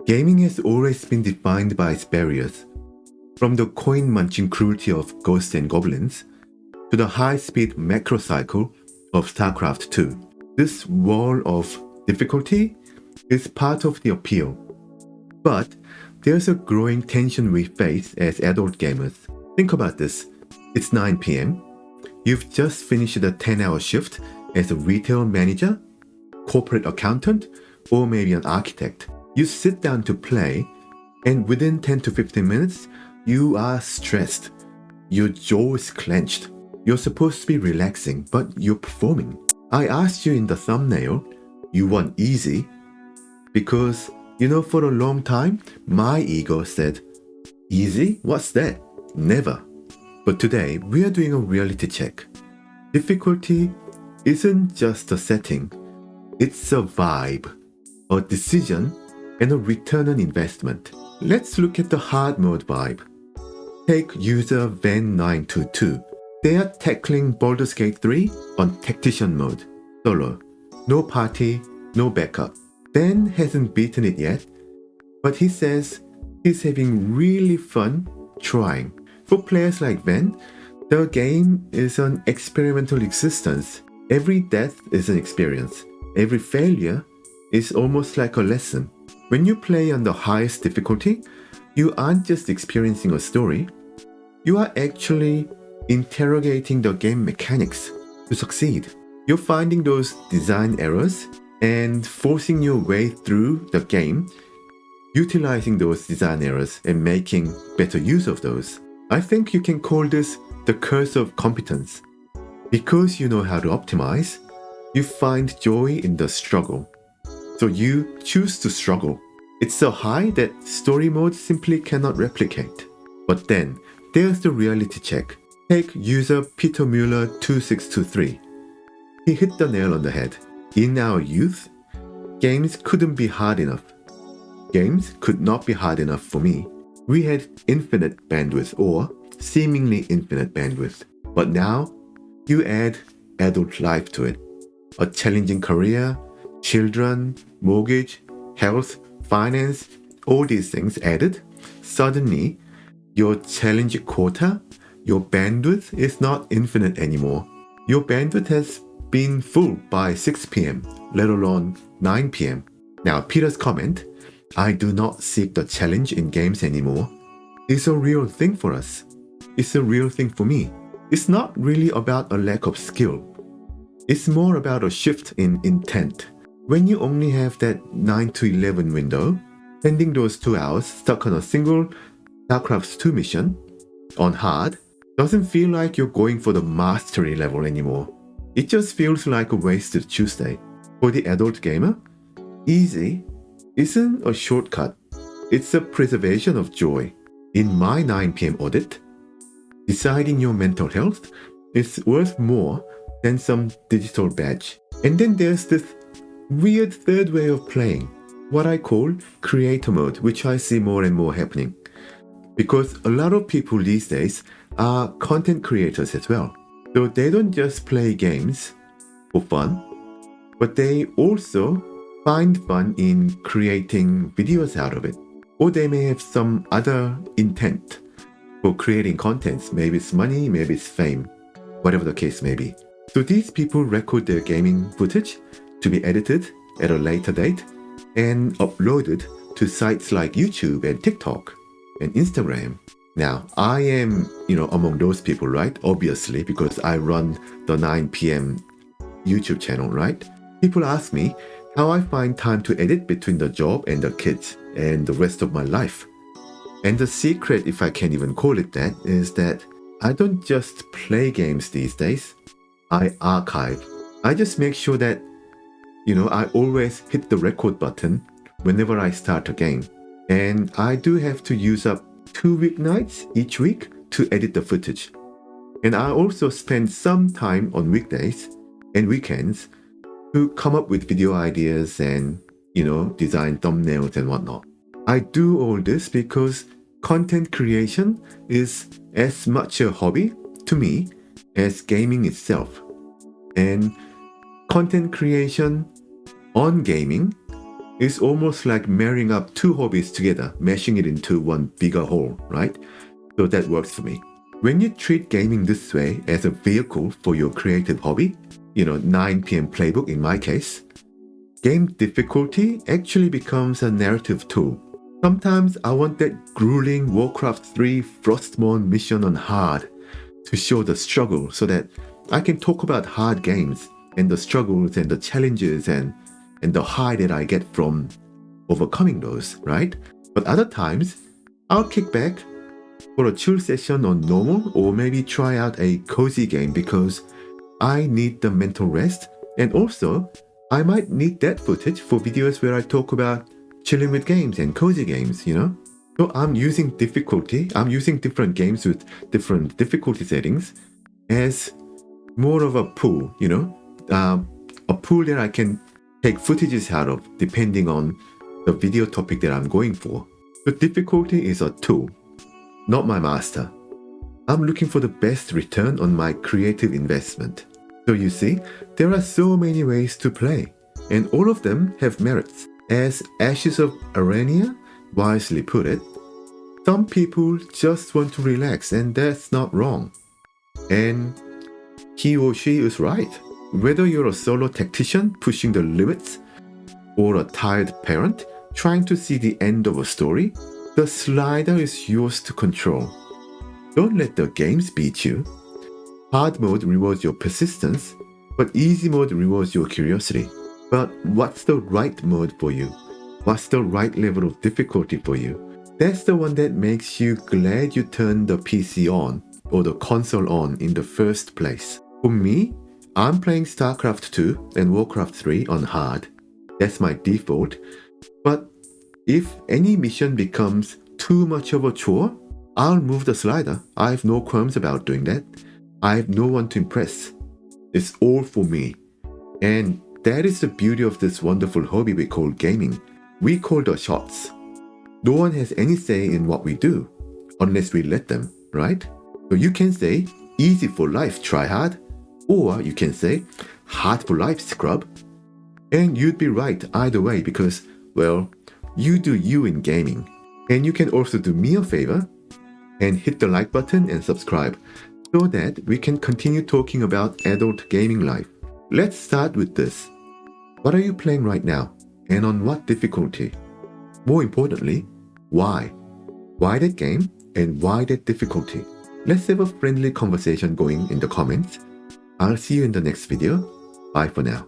Gaming has always been defined by its barriers, from the coin-munching cruelty of Ghosts and Goblins to the high-speed macro cycle of StarCraft 2. This wall of difficulty is part of the appeal. But there's a growing tension we face as adult gamers. Think about this. It's 9 p.m. You've just finished a 10-hour shift as a retail manager, corporate accountant, or maybe an architect. You sit down to play, and within 10 to 15 minutes, you are stressed. Your jaw is clenched. You're supposed to be relaxing, but you're performing. I asked you in the thumbnail, you want easy, because, for a long time, my ego said, easy? What's that? Never. But today, we are doing a reality check. Difficulty isn't just a setting, it's a vibe, a decision, and a return on investment. Let's look at the hard mode vibe. Take user Van922. They are tackling Baldur's Gate 3 on Tactician mode, solo. No party, no backup. Ben hasn't beaten it yet, but he says he's having really fun trying. For players like Ben, the game is an experimental existence. Every death is an experience. Every failure is almost like a lesson. When you play on the highest difficulty, you aren't just experiencing a story, you are actually interrogating the game mechanics to succeed. You're finding those design errors and forcing your way through the game, utilizing those design errors and making better use of those. I think you can call this the curse of competence. Because you know how to optimize, you find joy in the struggle. So you choose to struggle. It's a high that story mode simply cannot replicate. But then, there's the reality check. Take user Peter Mueller 2623. He hit the nail on the head. In our youth, games couldn't be hard enough. Games could not be hard enough for me. We had infinite bandwidth or seemingly infinite bandwidth. But now, you add adult life to it. A challenging career, children, mortgage, health, finance, all these things added, suddenly your challenge quota, your bandwidth is not infinite anymore. Your bandwidth has been full by 6 p.m., let alone 9 p.m. Now, Peter's comment, I do not seek the challenge in games anymore, is a real thing for us. It's a real thing for me. It's not really about a lack of skill. It's more about a shift in intent. When you only have that 9 to 11 window, spending those 2 hours stuck on a single StarCraft 2 mission on hard doesn't feel like you're going for the mastery level anymore. It just feels like a wasted Tuesday. For the adult gamer, easy isn't a shortcut. It's a preservation of joy. In my 9 p.m. audit, deciding your mental health is worth more than some digital badge. And then there's this weird third way of playing, what I call creator mode, which I see more and more happening. Because a lot of people these days are content creators as well. So they don't just play games for fun, but they also find fun in creating videos out of it. Or they may have some other intent for creating contents. Maybe it's money, maybe it's fame, whatever the case may be. So these people record their gaming footage to be edited at a later date and uploaded to sites like YouTube and TikTok and Instagram. Now, I am, among those people, right? Obviously, because I run the 9 p.m. YouTube channel, right? People ask me how I find time to edit between the job and the kids and the rest of my life. And the secret, if I can even call it that, is that I don't just play games these days. I archive. I just make sure that I always hit the record button whenever I start a game. And I do have to use up 2 weeknights each week to edit the footage. And I also spend some time on weekdays and weekends to come up with video ideas and, design thumbnails and whatnot. I do all this because content creation is as much a hobby to me as gaming itself. And content creation on gaming It's almost like marrying up two hobbies together, mashing it into one bigger whole, right? So that works for me. When you treat gaming this way as a vehicle for your creative hobby, 9 p.m. playbook in my case, game difficulty actually becomes a narrative tool. Sometimes I want that grueling Warcraft 3 Frostmourne mission on hard to show the struggle so that I can talk about hard games and the struggles and the challenges and the high that I get from overcoming those, right? But other times, I'll kick back for a chill session on normal or maybe try out a cozy game because I need the mental rest, and also I might need that footage for videos where I talk about chilling with games and cozy games, So I'm using different games with different difficulty settings as more of a pool, a pool that I can take footages out of depending on the video topic that I'm going for. The difficulty is a tool, not my master. I'm looking for the best return on my creative investment. So you see, there are so many ways to play, and all of them have merits. As Ashes of Arania wisely put it, some people just want to relax, and that's not wrong. And he or she is right. Whether you're a solo-Tactician pushing the limits or a tired parent trying to see the end of a story, the slider is yours to control. Don't let the games beat you. Hard mode rewards your persistence, but easy mode rewards your curiosity. But what's the right mode for you? What's the right level of difficulty for you? That's the one that makes you glad you turned the PC on or the console on in the first place. For me, I'm playing StarCraft 2 and Warcraft 3 on hard. That's my default. But if any mission becomes too much of a chore, I'll move the slider. I have no qualms about doing that. I have no one to impress. It's all for me. And that is the beauty of this wonderful hobby we call gaming. We call the shots. No one has any say in what we do, unless we let them, right? So you can say, easy for life, try hard. Or you can say, hard for life, scrub. And you'd be right either way because, well, you do you in gaming. And you can also do me a favor and hit the like button and subscribe so that we can continue talking about adult gaming life. Let's start with this. What are you playing right now? And on what difficulty? More importantly, why? Why that game and why that difficulty? Let's have a friendly conversation going in the comments. I'll see you in the next video. Bye for now.